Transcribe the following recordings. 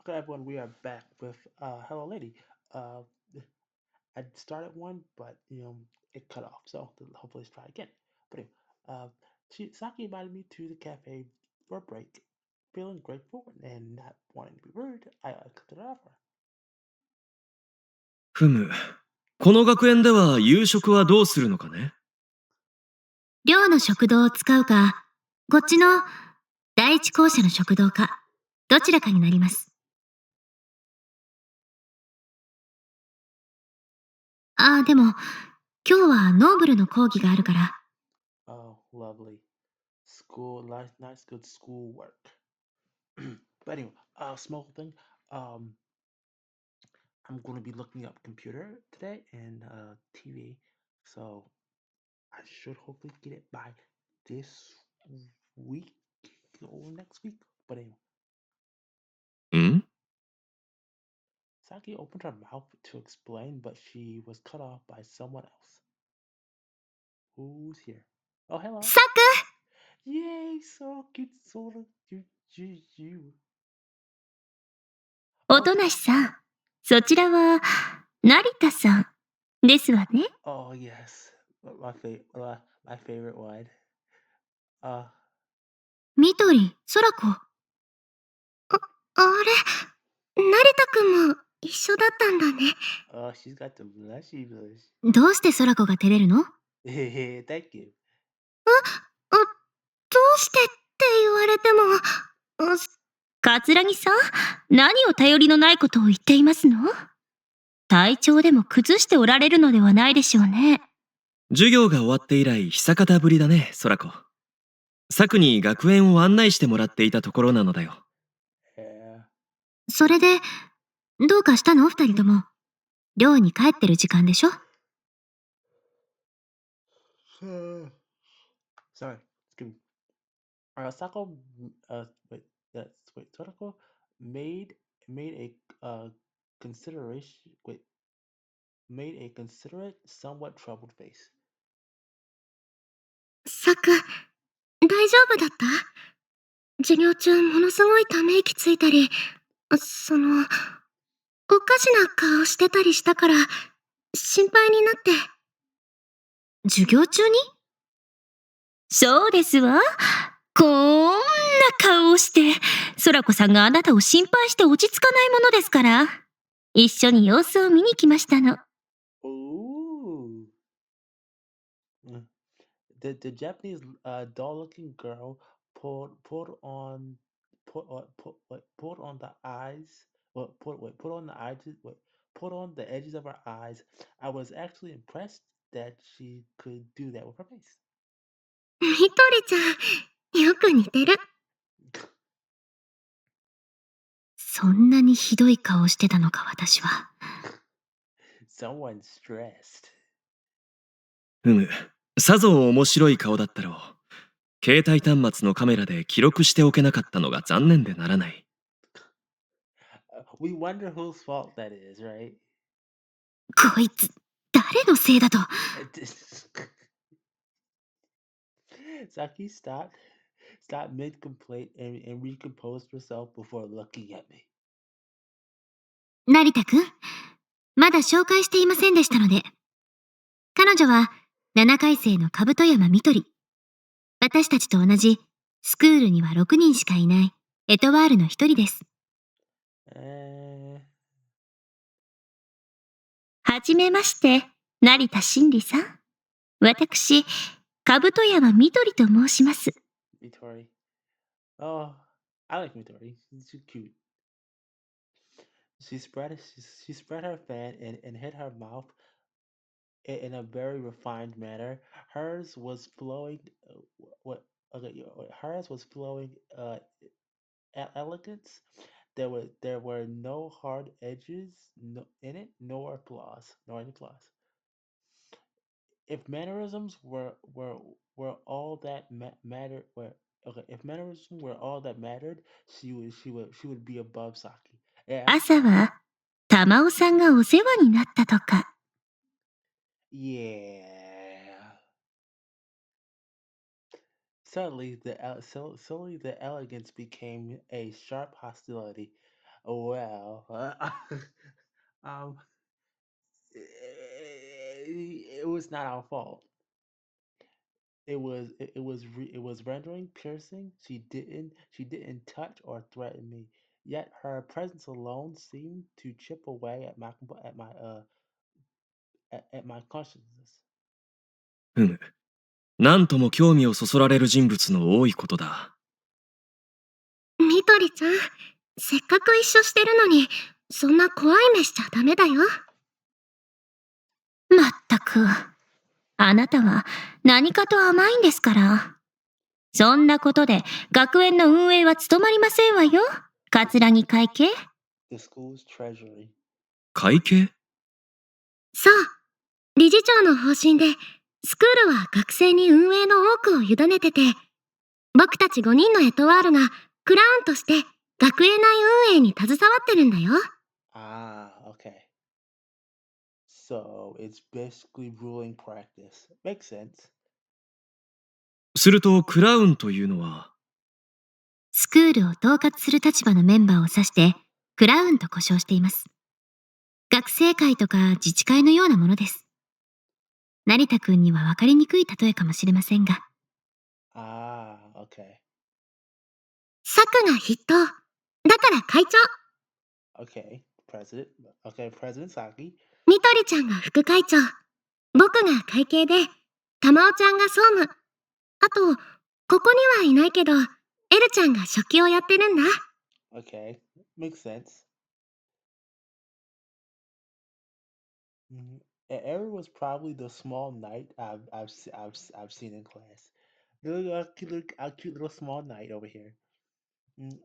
Okay, everyone, we are back with Hello Lady. Uh, I started one, but it cut off. So hopefully, let's try again. But anyway, uh, Saki invited me to the cafe for a break. Feeling grateful and not wanting to be rude, I accepted her offer. ふむ。この学園では夕食はどうするのかね？寮の食堂を使うか、こっちの第一校舎の食堂か、どちらかになります。でも、今日はノーブルの講義があるから。Oh, lovely. School, nice, good school work. But anyway, small thing. Um, I'm going to be looking up computer today and TV. So I should hopefully get it by this week or next week. But anyway, ん Saki opened her mouth to explain, but she was cut off by someone else. Who's here? Oh, hello. サク Yay, so cute, sort of you. 音無さん、そちらは、成田さんですわね。Oh, yes. My favorite one. Uh, みどり、空子。れ、成田くんも一緒だったんだね。oh, she's got the blushy blush. どうして空子が照れるの？Thank you. どうしてって言われても、桂木さん、何を頼りのないことを言っていますの？体調でも崩しておられるのではないでしょうね。授業が終わって以来久方ぶりだね、空子。サクに学園を案内してもらっていたところなのだよ。Yeah. それで、どうかしたの二人とも。寮に帰ってる時間でしょ？ Sorry, excuse me. Sako, wait, Sorako made made consideration, wait, made a considerate, somewhat troubled face. サク、大丈夫だった？授業中ものすごいため息ついたり、おかしな顔してたりしたから、心配になって。授業中に？そうですわ。こんな顔をして、空子さんがあなたを心配して落ち着かないものですから。一緒に様子を見に来ましたの。Ooh. Mm. The Japanese doll-looking girl pulled on the eyes. Put on the eyes. Put on the edges of her eyes. I was actually impressed that she could do that with her face. みとりちゃん、よく似てる。そんなにひどい顔してたのか、私は。Someone stressed. ふむ。さぞ面白い顔だったろう。携帯端末のカメラで記録しておけなかったのが残念でならない。We wonder whose fault that is, right? こいつ、誰のせいだと。Saki stopped mid complaint and recomposed herself before looking at me. 成田くん、まだ紹介していませんでしたので。彼女は、7回生の兜山みとり。私たちと同じ、スクールには6人しかいない、エトワールの一人です。はじめまして、成田真理さん。私、兜山みとりと申します。Mitori. Oh, I like Mitori. She's cute. She spread her fan and hit her mouth in a very refined manner. Hers was flowing. What? Okay, hers was flowing. Elegance. There were no hard edges in it, nor flaws, nor any flaws. If mannerisms were all that mattered, were okay. If mannerisms were all that mattered, she would be above Saki. Yeah, 朝は、玉尾さんがお世話になったとか。yeah. Suddenly, the elegance became a sharp hostility. Well, um, it was not our fault. It was rendering piercing. She didn't touch or threaten me. Yet her presence alone seemed to chip away at my consciousness. ふむ。なんとも興味をそそられる人物の多いことだ。みとりちゃん、せっかく一緒してるのに、そんな怖い目しちゃダメだよ。まったく、あなたは何かと甘いんですから。そんなことで学園の運営は務まりませんわよ。桂木会計。The school's treasury. 会計？そう、理事長の方針で、スクールは学生に運営の多くを委ねてて、僕たち5人のエトワールがクラウンとして学園内運営に携わってるんだよ。Ah, okay. So it's basically ruling practice. Makes sense. すると、クラウンというのは、スクールを統括する立場のメンバーを指して、クラウンと呼称しています。学生会とか自治会のようなものです。成田くんには分かりにくい例えかもしれませんが。Ah, okay. サクが筆頭。だから会長。Okay. President. Okay, President Saki. みとりちゃんが副会長。僕が会計で、たまおちゃんが総務。あと、ここにはいないけど、エルちゃんが書記をやってるんだ。Okay. Makes sense. Mhm. Eri was probably the small knight I've seen in class. A cute little small knight over here.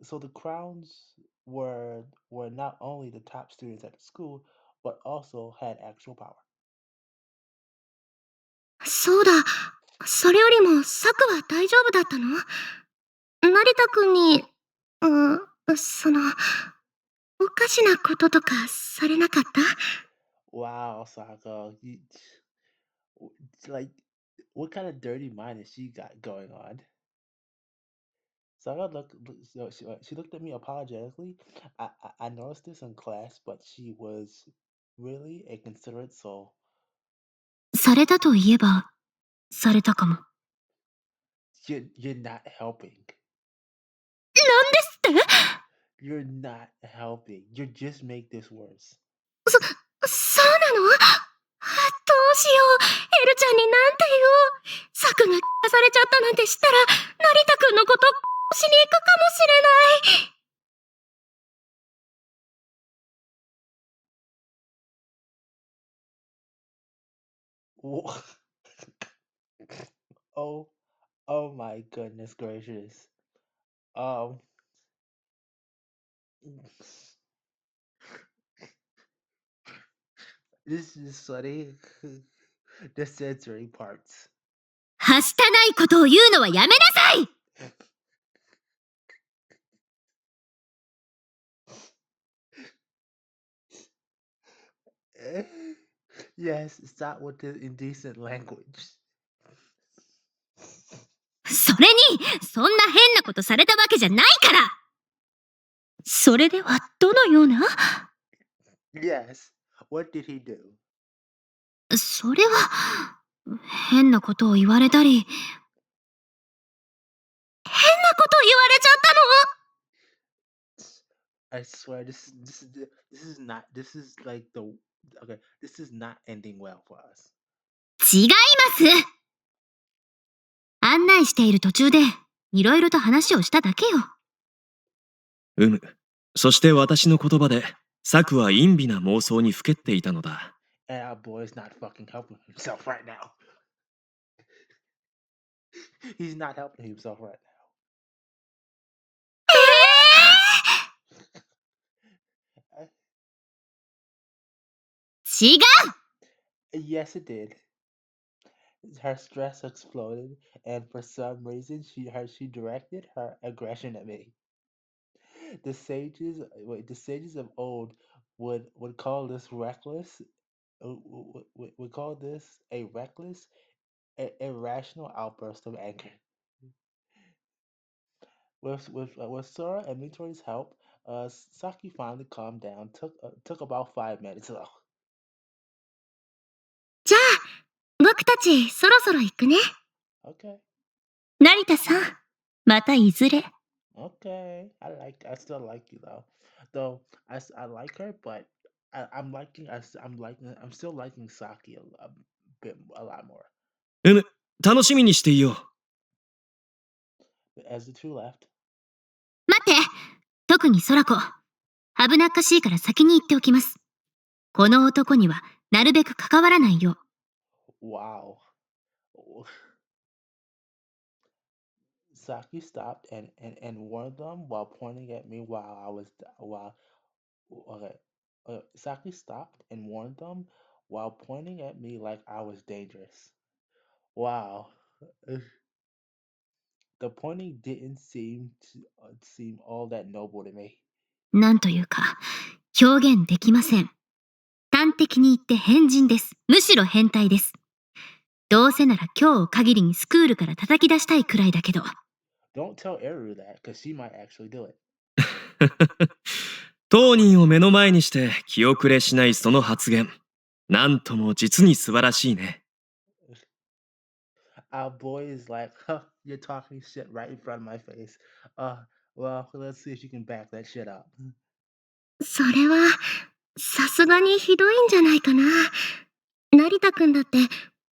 So the Crowns were not only the top students at the school, but also had actual power. そうだ。それよりも、サクは大丈夫だったの？成田くんに、おかしなこととかされなかった？ Wow, Saka, like, what kind of dirty mind has she got going on? Saka she looked at me apologetically. I noticed this in class, but she was really a considerate soul. されたといえば、されたかも。なんYou're not helping. ですって？ You're not helping. You just make this worse. そうなの？どうしよう。エルちゃんになんて言おう。サクがされちゃったなんて知ったら、成田くんのことしに行くかもしれない。Wha- Oh, oh my goodness gracious. Um, this is funny. The sensory parts. はしたないことを言うのはやめなさい。 Yes, stop with the indecent language. それに、そんな変なことされたわけじゃないから。それではどのような？ Yes, what did he do? それは、変なことを言われたり、変なこと言われちゃったの？ I swear this is not this is like the okay, this is not ending well for us. 違います。案内している途中で、いろいろと話をしただけよ。そして私の言葉で、サクは陰微な妄想にふけっていたのだ。And our boy's not fucking helping himself right now. He's not helping himself right now. 違う。 Yes, it did. Her stress exploded, and for some reason, she directed her aggression at me. The sages of old would call this reckless. Would call this a reckless, irrational outburst of anger. With Sora and Mitori's help, Saki finally calmed down. Took about 5 minutes though. じゃあ、僕たちそろそろ行くね。Okay, 成田さん、またいずれ。okay. I still like you though. Though I like her, but I'm still liking Saki a lot more. 楽しみにしていよう。As the two left. 待って、特に空子。危なっかしいから先に言っておきます。この男にはなるべく関わらないよう。Wow. Saki stopped and warned them while pointing at me while okay. Saki stopped and warned them while pointing at me like I was dangerous. Wow. The pointing didn't seem all that noble to me. なんというか、表現できません。端的に言って変人です。むしろ変態です。どうせなら今日を限りにスクールから叩き出したいくらいだけど。Don't tell Eru that, because she might actually do it. 当人を目の前にして気遅れしないその発言。なんとも実に素晴らしいね。Our boy is like, huh, you're talking shit right in front of my face. Well, let's see if you can back that shit up. それは、さすがにひどいんじゃないかな。成田くんだって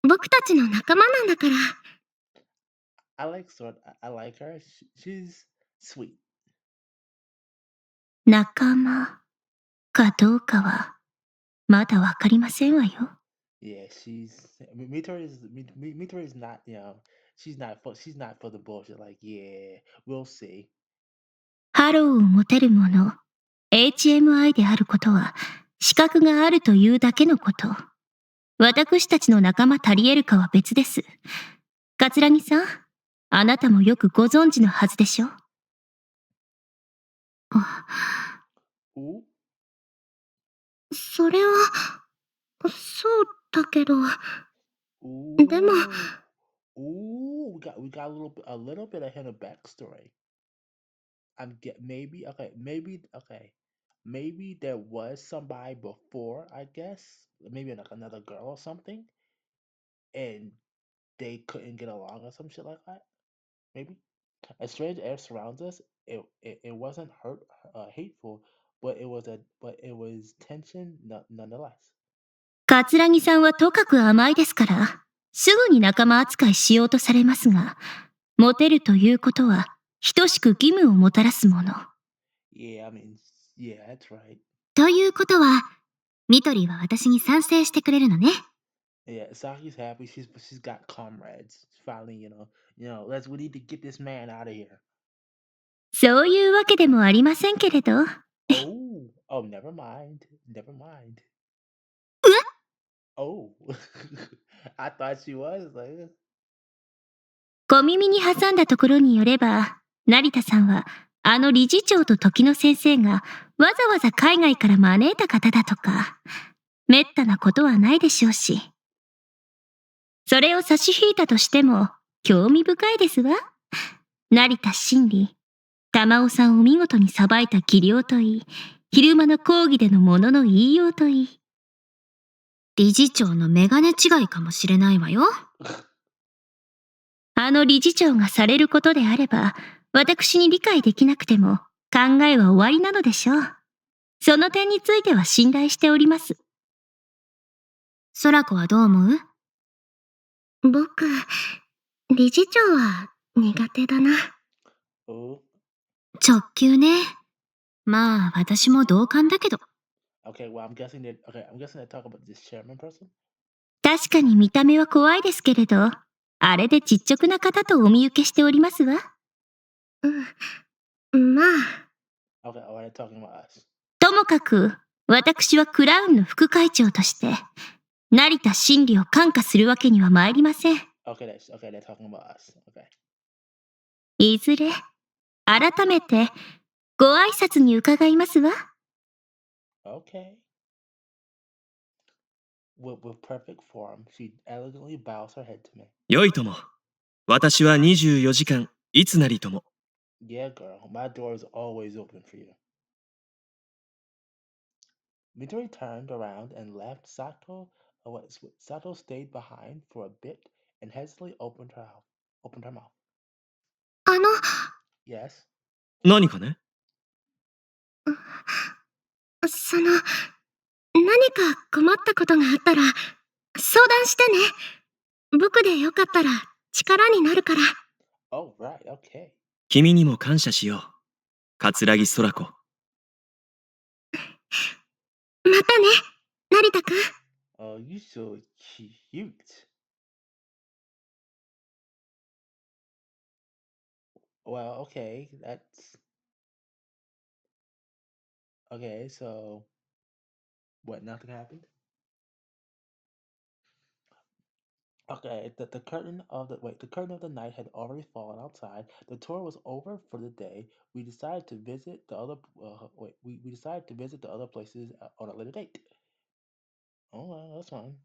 僕たちの仲間なんだから。I like her. She's sweet. 仲間かどうかはまだわかりませんわよ。Yeah, Mitori is not, she's not for the bullshit. Like, yeah, we'll see. ハローを持てるもの、HMI であることは資格があるというだけのこと。私たちの仲間足り得るかは別です。桂木さん、あなたもよくご存知のはずでしょ。Ooh, それは、そうだけど、でも、ooh, we got a little bit of hint of backstory. Maybe maybe there was somebody before, I guess, maybe like another girl or something, and they couldn't get along or some shit like that. Maybe a strange air surrounds us. It wasn't hateful, but it was tension nonetheless. 桂木さんはとかく甘いですから、すぐに仲間扱いしようとされますが、モテるということは、等しく義務をもたらすもの。Yeah, I mean, yeah, that's right. ということは、ミトリーは私に賛成してくれるのね。Yeah, Saki's happy. She's got comrades. Finally, we need to get this man out of here. そういうわけでもありませんけれど。Oh, never mind. Never mind. え Oh, I thought she was like, 小耳に挟んだところによれば、成田さんは、あの理事長と時の先生がわざわざ海外から招いた方だとか、めったなことはないでしょうし。それを差し引いたとしても、興味深いですわ。成田真理、玉尾さんを見事にさばいた技量といい、昼間の講義でのものの言いようといい。理事長のメガネ違いかもしれないわよ。あの理事長がされることであれば、私に理解できなくても考えは終わりなのでしょう。その点については信頼しております。空子はどう思う？僕、理事長は苦手だな。oh, 直球ね。まあ、私も同感だけど。okay. Well, I'm guessing they're talking about this chairman person. 確かに見た目は怖いですけれど、あれで実直な方とお見受けしておりますわ。まあ。Okay, oh, they're talking about us. ともかく、私はクラウンの副会長として、成田真理を感化するわけには参りません。Okay, they're talking about us. Okay. いずれ、改めて、ご挨拶に伺いますわ。Okay. With perfect form, she elegantly bows her head to me. よいとも。私は24時間、いつなりとも。Yeah, girl, my door is always open for you. Midori turned around and left. Sato stayed behind for a bit and hesitantly opened her mouth. あの、Yes. 何かね？その、何か困ったことがあったら、相談してね。僕でよかったら力になるから。Oh, right. Okay. 君にも感謝しよう。桂木空子。またね、成田くん。Oh, you so cute. Well, okay. That's okay. So, what? Nothing happened. Okay. The curtain of the night had already fallen outside. The tour was over for the day. We decided to visit the other. We decided to visit the other places on a later date. Oh, well, that's fine.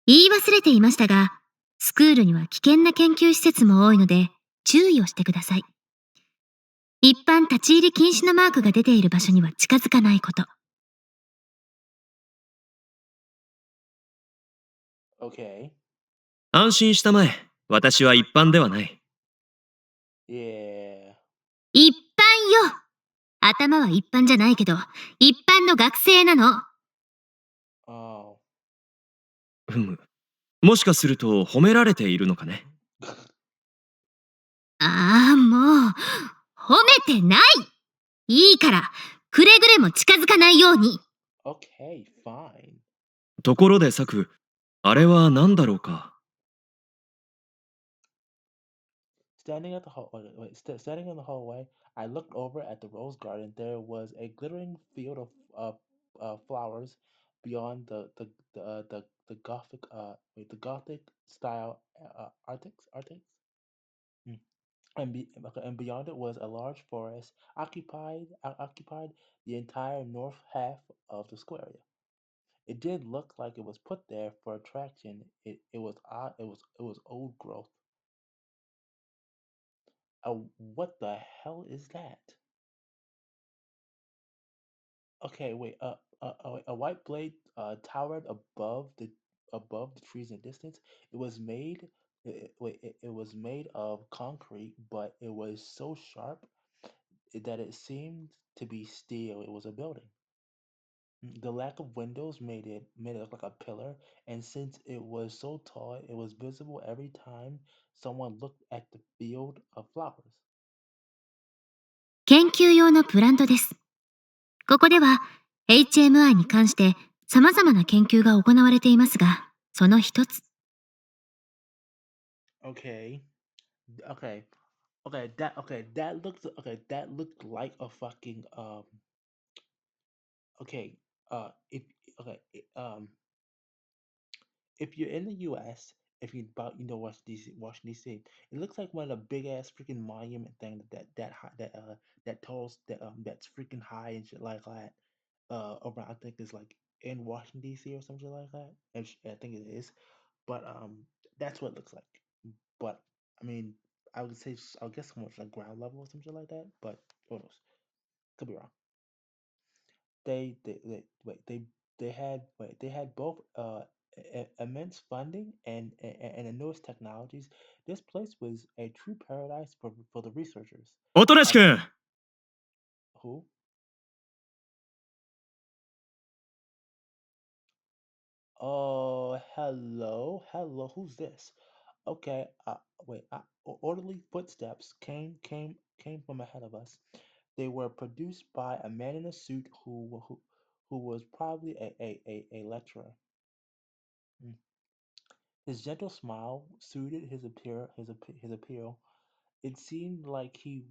言い忘れていましたが、スクールには危険な研究施設も多いので、注意をしてください。一般立ち入り禁止のマークが出ている場所には近づかないこと。Okay. 安心したまえ。私は一般ではない。Yeah. 一般よ。頭は一般じゃないけど、一般の学生なの。Oh. ふむ。もしかすると褒められているのかね？ああ、もう、褒めてない。いいから、くれぐれも近づかないように。Okay. Fine. ところでサク、あれは何だろうか？ Standing in the hallway, I looked over at the rose garden. There was a glittering field of flowers beyond the Gothic style arctics. Mm. And beyond it was a large forest occupied the entire north half of the square area. It did look like it was put there for attraction. It was odd. It was old growth. What the hell is that? Okay, wait. A white blade towered above the trees in the distance. It was made. It was made of concrete, but it was so sharp that it seemed to be steel. It was a building. The lack of windows made it look like a pillar, and since it was so tall, it was visible every time someone looked at the field of flowers. 研究用のプラントです。ここでは HMI に関して様々な研究が行われていますが、その一つ。Okay, okay, That looked like a fucking okay if okay if you're in the U.S., if you about Washington D.C., it looks like one of the big ass freaking monument thing that tolls that's freaking high and shit like that. Around I think it's like in Washington D.C. or something like that. I think it is, but that's what it looks like. But I mean, I would guess almost like ground level or something like that. But who knows? Could be wrong. They had both immense funding and the newest technologies. This place was a true paradise for the researchers. 音無 I くん。 who? Oh, hello. Who's this? Okay. Wait. Orderly footsteps came from ahead of us. They were produced by a man in a suit who was probably a lecturer. Mm. His gentle smile suited his appeal. It seemed like he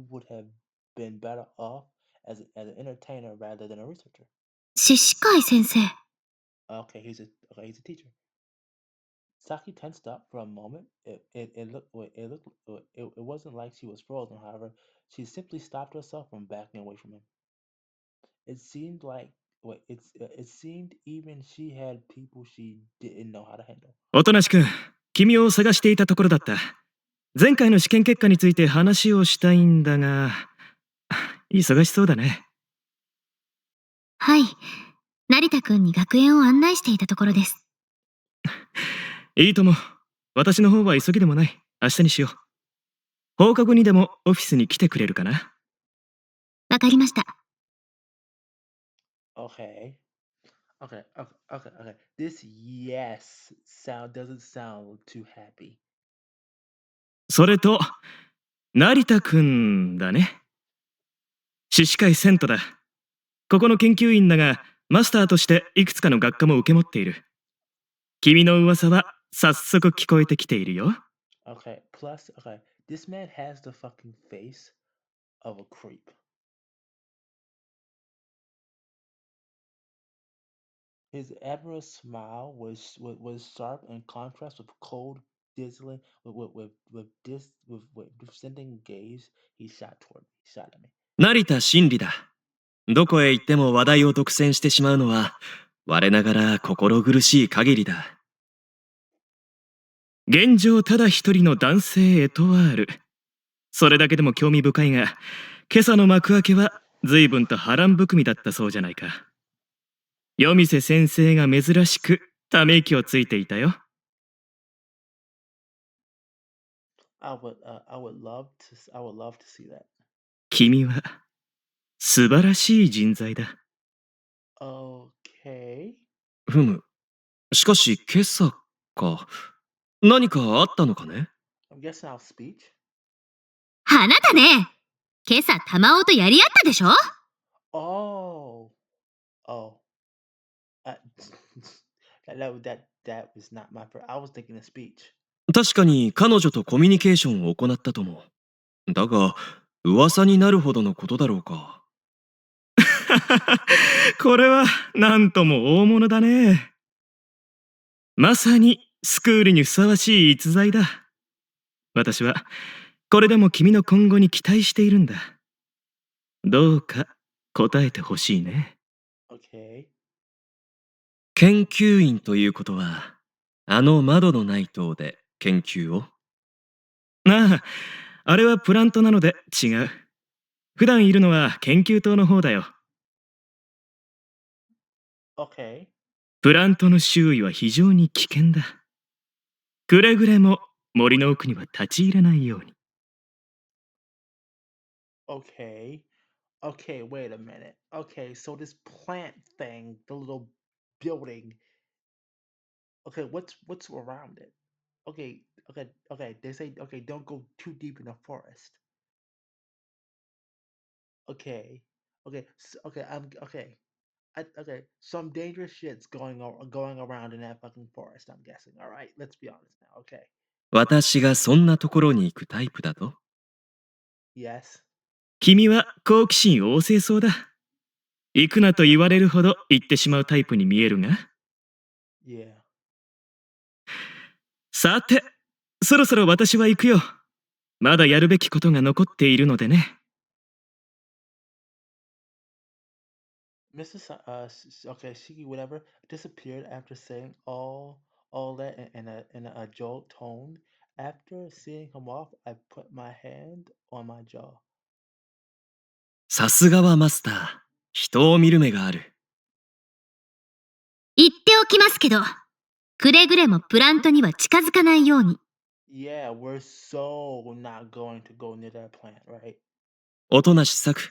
would have been better off as an entertainer rather than a researcher. 獅子会先生。Okay, he's a teacher. Saki tensed up for a moment. It wasn't like she was frozen. However, she simply stopped herself from backing away from him. It seemed like it seemed even she had people she didn't know how to handle. 音無くん、君を探していたところだった。前回の試験結果について話をしたいんだが、忙しそうだね。はい。成田くんに学園を案内していたところです。いいとも。私の方は急ぎでもない。明日にしよう。放課後にでもオフィスに来てくれるかな。わかりました。Okay. Okay. This yes sound doesn't sound too happy. それと、成田くんだね。獅子会セントだ。ここの研究員だが、マスターとしていくつかの学科も受け持っている。君の噂は早速聞こえてきているよ。Okay. Plus, okay. This man has the fucking face of a creep. His admirable smile was sharp in contrast with cold, dazzling, with descending gaze. He shot at me. 成田真理だ。どこへ行っても話題を独占してしまうのは、我ながら心苦しい限りだ。現状ただ一人の男性エトワール。それだけでも興味深いが、今朝の幕開けは随分と波乱含みだったそうじゃないか。夜店先生が珍しくため息をついていたよ。I would love to see that. 君は素晴らしい人材だ。Okay. ふむ。しかし今朝か。何かあったのかね？ I'm guessing our speech. あなたね、今朝玉緒とやり合ったでしょ？ Oh, oh. Uh, that was not my. I was thinking a speech. 確かに彼女とコミュニケーションを行ったとも。だが、噂になるほどのことだろうか。これはなんとも大物だね。まさにスクールにふさわしい逸材だ。私はこれでも君の今後に期待しているんだ。どうか答えてほしいね。Okay. 研究員ということは、あの窓のない塔で研究を？ああ、あれはプラントなので違う。普段いるのは研究棟の方だよ。Okay. プラントの周囲は非常に危険だ。くれぐれも森の奥には立ち入らないように。Okay. Okay. Wait a minute. Okay. So this plant thing, the little building. Okay. What's around it? Okay. Okay. They say okay. Don't go too deep in the forest. Okay. Okay. I'm okay. Okay. Some dangerous shit's going around in that fucking forest. I'm guessing. All right. Let's be honest now. Okay. 私がそんなところに行くタイプだと？ Yes. 君は好奇心旺盛そうだ。行くなと言われるほど行ってしまうタイプに見えるが。Yeah. さて、そろそろ私は行くよ。まだやるべきことが残っているのでね。Okay, Shiki, whatever, disappeared after saying all that in a jolt tone. After seeing him off, I put my hand on my jaw. さすがはマスター。人を見る目がある。言っておきますけど、くれぐれもプラントには近づかないように。Yeah, we're so not going to go near that plant, right? 音無し作。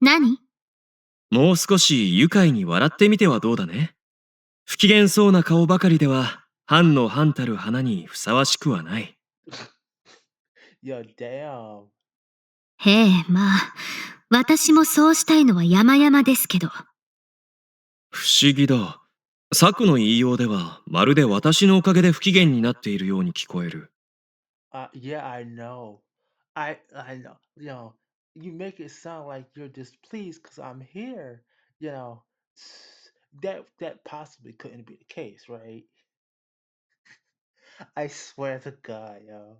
何？もう少し愉快に笑ってみてはどうだね。不機嫌そうな顔ばかりでは、藩の藩たる花にふさわしくはない。Yo, damn. へえ、まあ、私もそうしたいのは山々ですけど。不思議だ。作の言いようでは、まるで私のおかげで不機嫌になっているように聞こえる。Yeah, I know. I know. You make it sound like you're displeased because I'm here. You know, that possibly couldn't be the case, right? I swear to God, yo.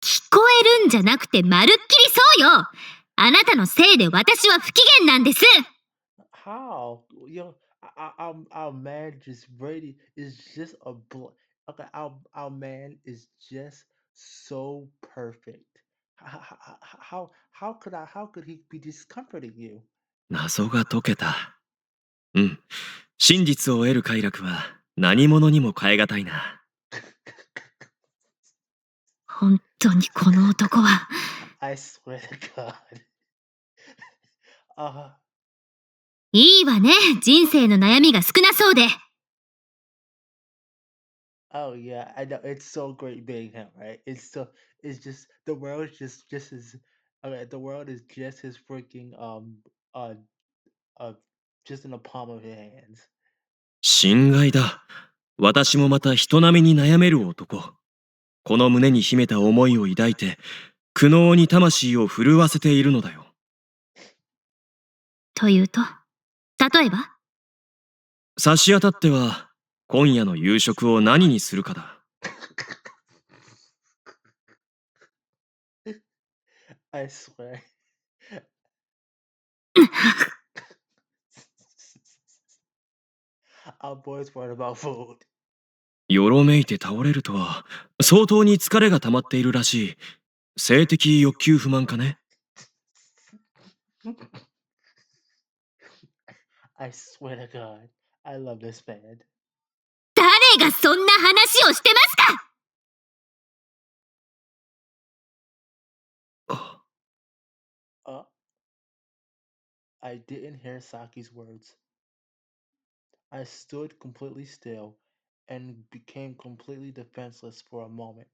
聞こえるんじゃなくてまるっきりそうよ。あなたのせいで私は不機嫌なんです。How? Our man just ready is just okay. Our man is just so perfect. How could he be discomforting you? 謎が解けた。うん。真実を得る快楽は何者にも代え難いな。本当にこの男は。I swear to God. あ、いいわね、人生の悩みが少なそうで。oh yeah, I know it's so great being him, right? It's just the world is just as okay, the world is just as freaking uh uh just in the palm of his hands. 心外だ。私もまた人並みに悩める男。この胸に秘めた思いを抱いて、苦悩に魂を震わせているのだよ。というと、例えば？差し当たっては、今夜の夕食を何にするかだ。I swear. Our boys worried about food. よろめいて倒れるとは、相当に疲れが溜まっているらしい。性的欲求不満かね。I swear to God, I love this band. 誰がそんな話をしてますか？あ、Uh, I didn't hear Saki's words. I stood completely still and became completely defenseless for a moment.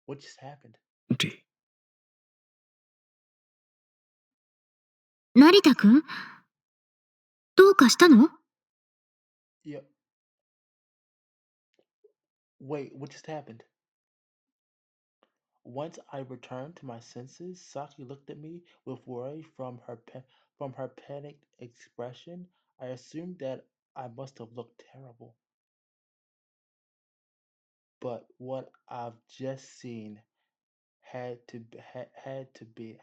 What just happened? り、成田くん、どうかしたの？Yeah, wait, what just happened? Once I returned to my senses, Saki looked at me with worry from her panicked expression. I assumed that I must have looked terrible, but what I've just seen had to be.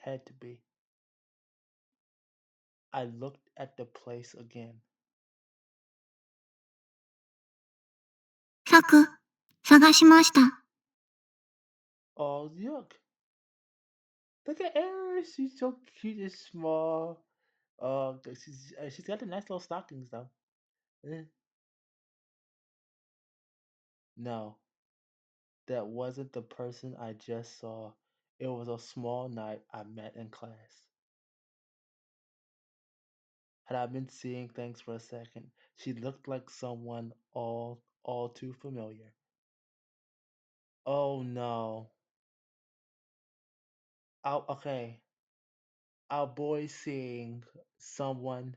I looked at the place again. サク、探しました。Oh, look! Look at her. She's so cute and small. She's got the nice little stockings though. Eh. No, that wasn't the person I just saw. It was a small knight I met in class. Had I been seeing things for a second, she looked like someone all too familiar. Oh no. Okay. Our boy seeing someone.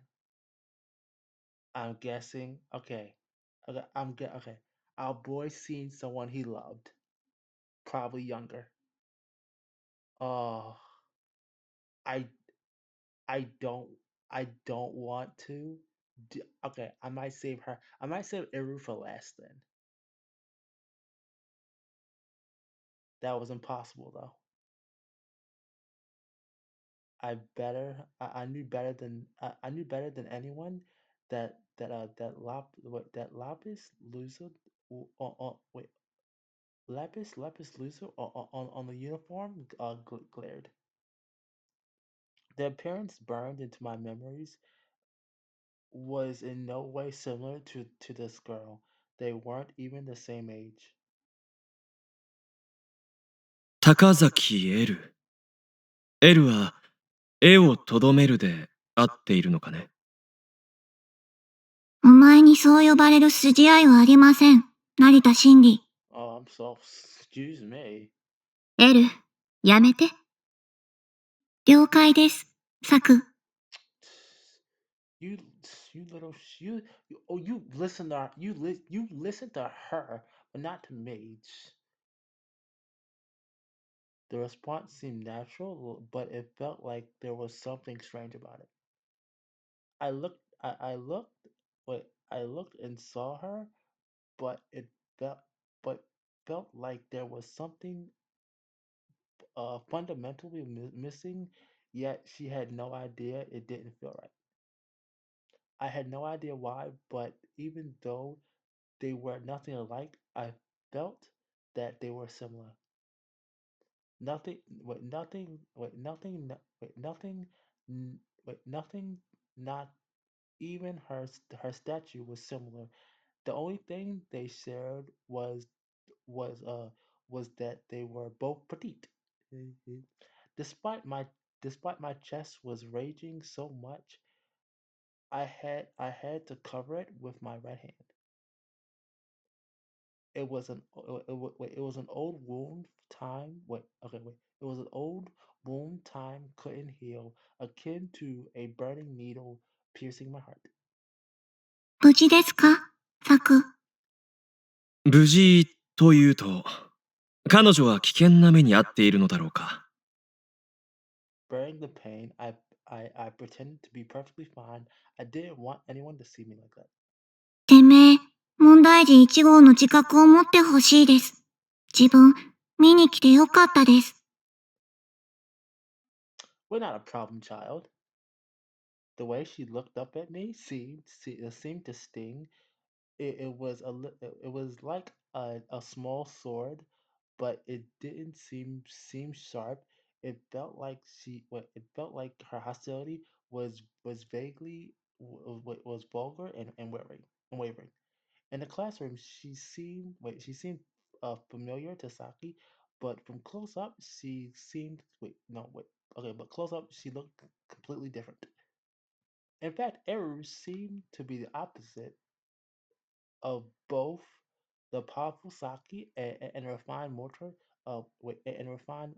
I'm guessing. Okay. Okay. Our boy seeing someone he loved, probably younger. Oh, I I don't I don't want to. Okay, I might save her. I might save Iru for last then. That was impossible though. I knew better than I knew better than anyone that Lapis Lazuli wait, Lapis Lazuli on the uniform glared. The appearance burned into my memories was in no way similar to this girl. They weren't even the same age. 高崎 L。L は、絵をとどめるで合っているのかね。お前にそう呼ばれる筋合いはありません。成田真理。Oh, I'm so excuse me. エル、やめて。了解です。サク。You you little oh you listen to you listen to her but not to me. The response seemed natural, but it felt like there was something strange about it. I looked, wait, I looked and saw her, but it felt, but felt like there was something fundamentally missing. Yet she had no idea it didn't feel right. I had no idea why, but even though they were nothing alike, I felt that they were similar. Nothing, wait, nothing, wait, nothing, wait, nothing, wait, nothing, not Even her statue was similar. The only thing they shared was uh was that they were both petite. Mhm. Despite my despite my chest was raging so much, I had to cover it with my right hand. It was an old wound time. Wait, okay, wait. It was an old wound time couldn't heal, akin to a burning needle piercing my heart. 無事ですかサク。無事というと、彼女は危険な目に遭っているのだろうか。Bearing the pain, I pretended to be perfectly fine. I didn't want anyone to see me like that. てめえ、問題児1号の自覚を持ってほしいです。自分、見に来てよかったです。We're not a problem child. The way she looked up at me seemed to sting. It was like a small sword, but it didn't seem sharp. It felt like her hostility was vaguely was vulgar and wavering. In the classroom, she seemed familiar to Saki, but from close up, she seemed wait no wait okay, but close up she looked completely different. In fact, Eru seemed to be the opposite of both the powerful Saki and refined mortar. And refined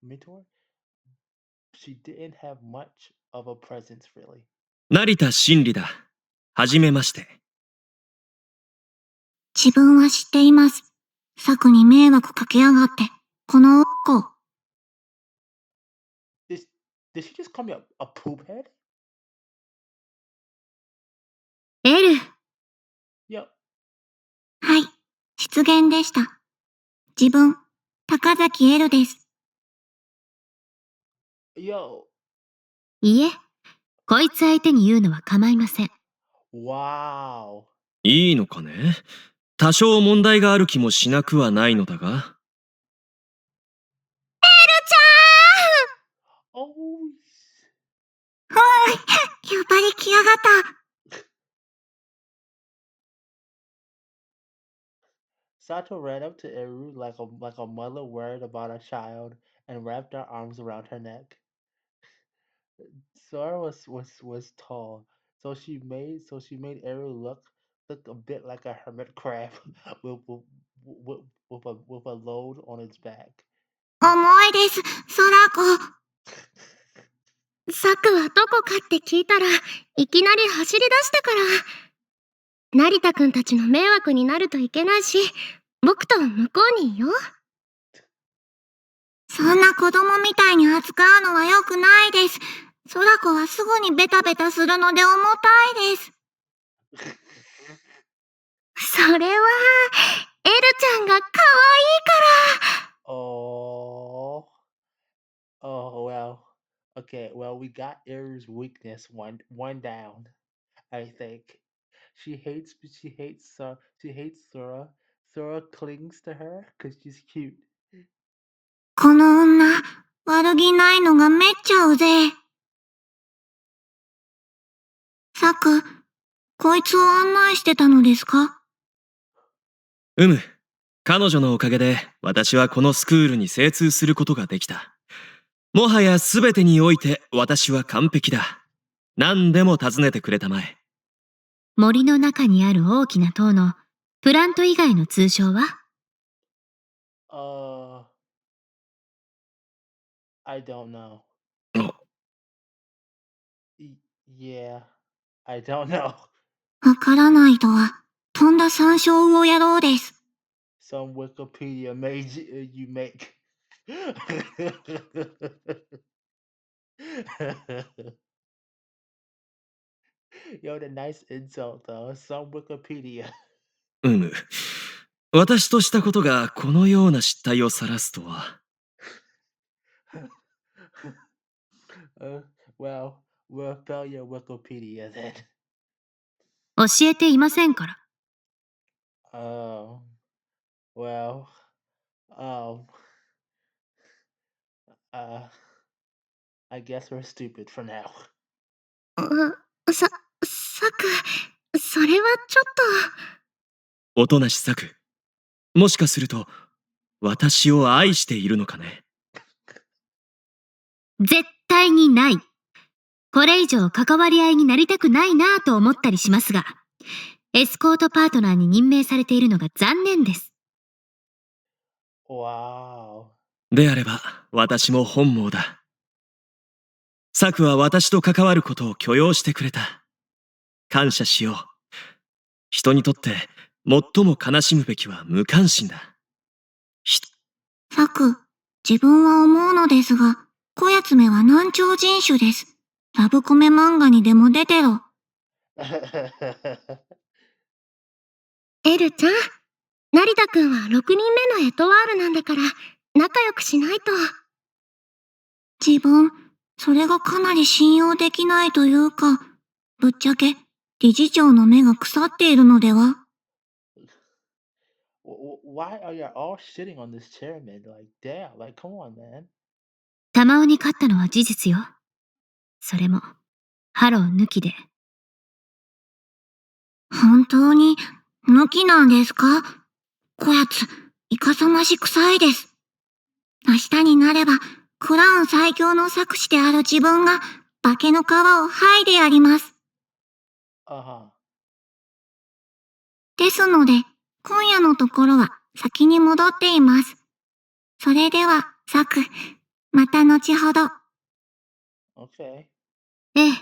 mentor. She didn't have much of a presence really. 成田真理だ。はじめまして。自分は知っています。サクに迷惑かけやがって。この子。Did, did she just call me a poop head? エル。Yo, はい。失言でした。自分、高崎エルです。yo, いえ、こいつ相手に言うのは構いません。wow. いいのかね。多少問題がある気もしなくはないのだが。Oh, やっぱり来やがった。Sato ran up to Eru like a mother worried about a child and wrapped her arms around her neck. Sora was tall, so she made Eru look a bit like a hermit crab with with a load on its back. 重いです、空子。サクはどこかって聞いたら、いきなり走り出したから。成田くんたちの迷惑になるといけないし、僕と向こうにいよう。そんな子供みたいに扱うのは良くないです。空子はすぐにベタベタするので重たいです。それは、エルちゃんが可愛いから。Oh, oh well. Okay, well we got Eru's weakness one down. I think she hates Sora. Sora clings to her because she's cute. この女、悪気ないのがめっちゃうぜ。サク、こいつを案内してたのですか？うむ。彼女のおかげで私はこのスクールに精通することができた。もはや全てにおいて私は完璧だ。何でも尋ねてくれたまえ。森の中にある大きな塔のプラント以外の通称は？ Uh, I don't know. Yeah, I don't know. わからないとは、とんだ山椒魚野郎です。Some Wikipedia made you make. Yo, the nice insult though. Some Wikipedia. うむ。私としたことがこのような失態を晒すとは。uh, well, we'll fail your Wikipedia then. 教えていませんから。Oh, well, um, uh, I guess we're stupid for now. さ、サちょっおとなしさく、もしかすると私を愛しているのかね。絶対にない。これ以上関わり合いになりたくないなぁと思ったりしますが、エスコートパートナーに任命されているのが残念です。Wow. であれば私も本望だ。サクは私と関わることを許容してくれた。感謝しよう。人にとって最も悲しむべきは無関心だ。さく、自分は思うのですが、こやつめは難聴人種です。ラブコメ漫画にでも出てろ。エルちゃん、成田くんは6人目のエトワールなんだから、仲良くしないと。自分、それがかなり信用できないというか、ぶっちゃけ、理事長の目が腐っているのでは？ Why are you all shitting on this chairman? Like, damn, like, come on, man. 玉緒に勝ったのは事実よ。それも、ハロー抜きで。本当に、抜きなんですか？こやつ、いかさまし臭いです。明日になれば、クラウン最強の作詞である自分が、化けの皮を剥いでやります。Uh-huh. ですので、今夜のところは先に戻っています。それでは、サク、また後ほど。Okay. ええ、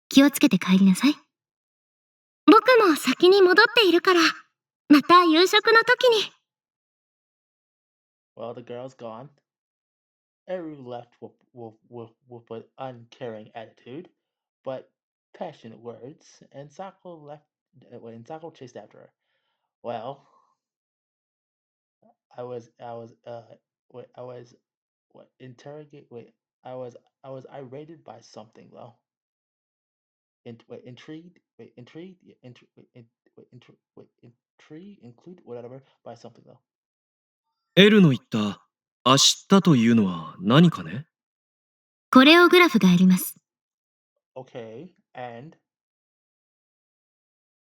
気をつけて帰りなさい。僕も先に戻っているから、また夕食の時に。Well, the girl's gone. Eru left with an uncaring attitude, but passionate words, and Sako chased after her. Well, wait, I was, what, interrogate, wait, I was irated by something though. Intrigued, intrigued, yeah, intrigued, include, whatever, by something though. エルの言った明日というのは何かね。コレオグラフがあります。Okay, and,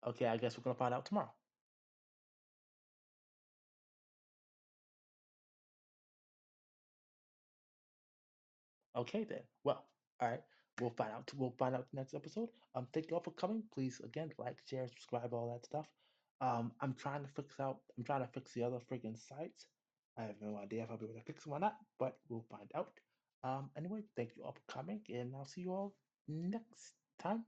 okay, I guess we're gonna find out tomorrow. Okay then. Well, all right. We'll find out. We'll find out next episode. Thank you all for coming. Please again like, share, subscribe, all that stuff. I'm trying to fix out. I'm trying to fix the other freaking sites. I have no idea if I'll be able to fix them or not, but we'll find out. Anyway, thank you all for coming, and I'll see you all next time.